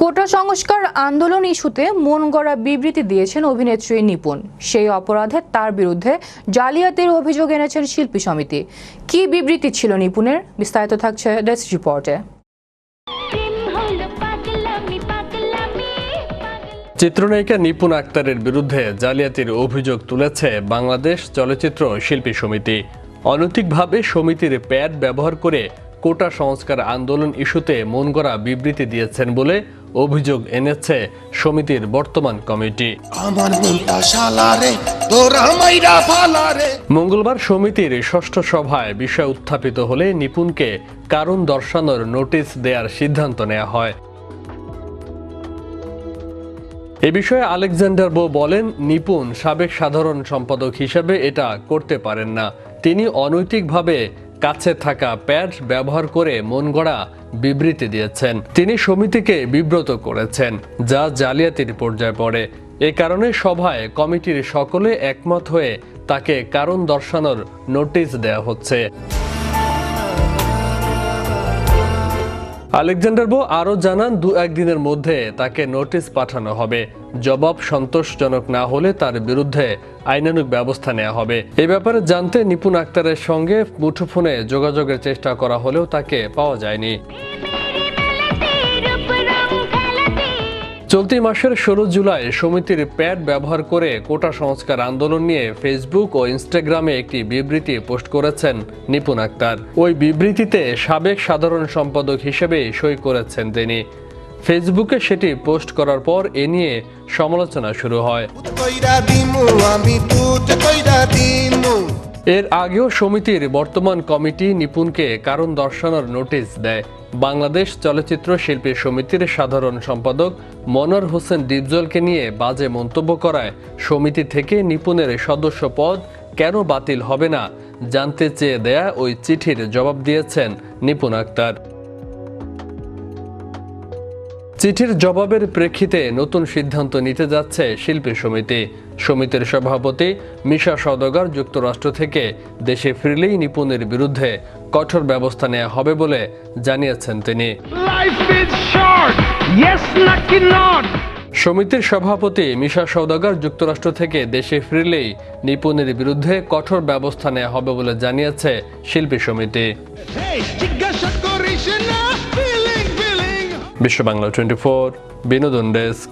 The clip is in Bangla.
কোটা সংস্কার আন্দোলন ইস্যুতে মন গড়া বিবৃতি দিয়েছেন অভিনেত্রী নিপুণ। সেই অপরাধে তার বিরুদ্ধে জালিয়াতির অভিযোগ এনেছেন শিল্পী সমিতি। কি বিবৃতি ছিল নিপুণের, বিস্তারিত থাকছে ডেস্ক রিপোর্টে। চিত্রনায়িকা নিপুণ আক্তারের বিরুদ্ধে জালিয়াতির অভিযোগ তুলেছে বাংলাদেশ চলচ্চিত্র শিল্পী সমিতি। অনৈতিকভাবে সমিতির প্যাড ব্যবহার করে কোটা সংস্কার আন্দোলন ইস্যুতে মনগড়া বিবৃতি দিয়েছেন বলে অভিযোগ এনেছে সমিতির বর্তমান কমিটি। মঙ্গলবার সমিতির ষষ্ঠ সভায় বিষয় উত্থাপিত হলে নিপুণকে কারণ দর্শানোর নোটিশ দেওয়ার সিদ্ধান্ত নেওয়া হয়। এ বিষয়ে আলেকজান্ডার বো বলেন, নিপুণ সাবেক সাধারণ সম্পাদক হিসেবে এটা করতে পারেন না। তিনি অনৈতিকভাবে কাছে থাকা প্যাড ব্যবহার করে মনগড়া বিবৃতি দিয়েছেন। তিনি সমিতিকে বিব্রত করেছেন, যা জালিয়াতির পর্যায়ে পড়ে। এ কারণে সভায় কমিটির সকলে একমত হয়ে তাকে কারণ দর্শানোর নোটিশ দেওয়া হচ্ছে। আলেকজান্ডার বো আরও জানান, 2-1 দিনের মধ্যে তাকে নোটিশ পাঠানো হবে। জবাব সন্তোষজনক না হলে তার বিরুদ্ধে আইনানুগ ব্যবস্থা নেওয়া হবে। এ ব্যাপারে জানতে নিপুণ আক্তারের সঙ্গে মুঠোফোনে যোগাযোগের চেষ্টা করা হলেও তাকে পাওয়া যায়নি। চলতি মাসের 16 জুলাই সমিতির প্যাড ব্যবহার করে কোটা সংস্কার আন্দোলন নিয়ে ফেসবুক ও ইনস্টাগ্রামে একটি বিবৃতি পোস্ট করেছেন নিপুণ আক্তার। ওই বিবৃতিতে সাবেক সাধারণ সম্পাদক হিসেবে সই করেছেন তিনি। ফেসবুকে সেটি পোস্ট করার পর এ নিয়ে সমালোচনা শুরু হয়। এর আগেও সমিতির বর্তমান কমিটি নিপুণকে কারণ দর্শানোর নোটিশ দেয়। বাংলাদেশ চলচ্চিত্র শিল্পী সমিতির সাধারণ সম্পাদক মনোয়ার হোসেন ডিপজলকে নিয়ে বাজে মন্তব্য করায় সমিতি থেকে নিপুণের সদস্য পদ কেন বাতিল হবে না জানতে চেয়ে দেয়া ওই চিঠির জবাব দিয়েছেন নিপুণ আক্তার। চিঠির জবাবের প্রেক্ষিতে নতুন সিদ্ধান্ত নিতে যাচ্ছে শিল্পী সমিতি। সমিতির সভাপতি মিশা সওদাগর যুক্তরাষ্ট্র থেকে দেশে ফিরলেই নিপুণের বিরুদ্ধে কঠোর ব্যবস্থা নেওয়া হবে বলে জানিয়েছেন তিনি। সমিতির সভাপতি মিশা সওদাগর যুক্তরাষ্ট্র থেকে দেশে ফিরলেই নিপুণের বিরুদ্ধে কঠোর ব্যবস্থা নেওয়া হবে বলে জানিয়েছে শিল্পী সমিতি। বিশ্ব বাংলা 24 বিনোদন ডেস্ক।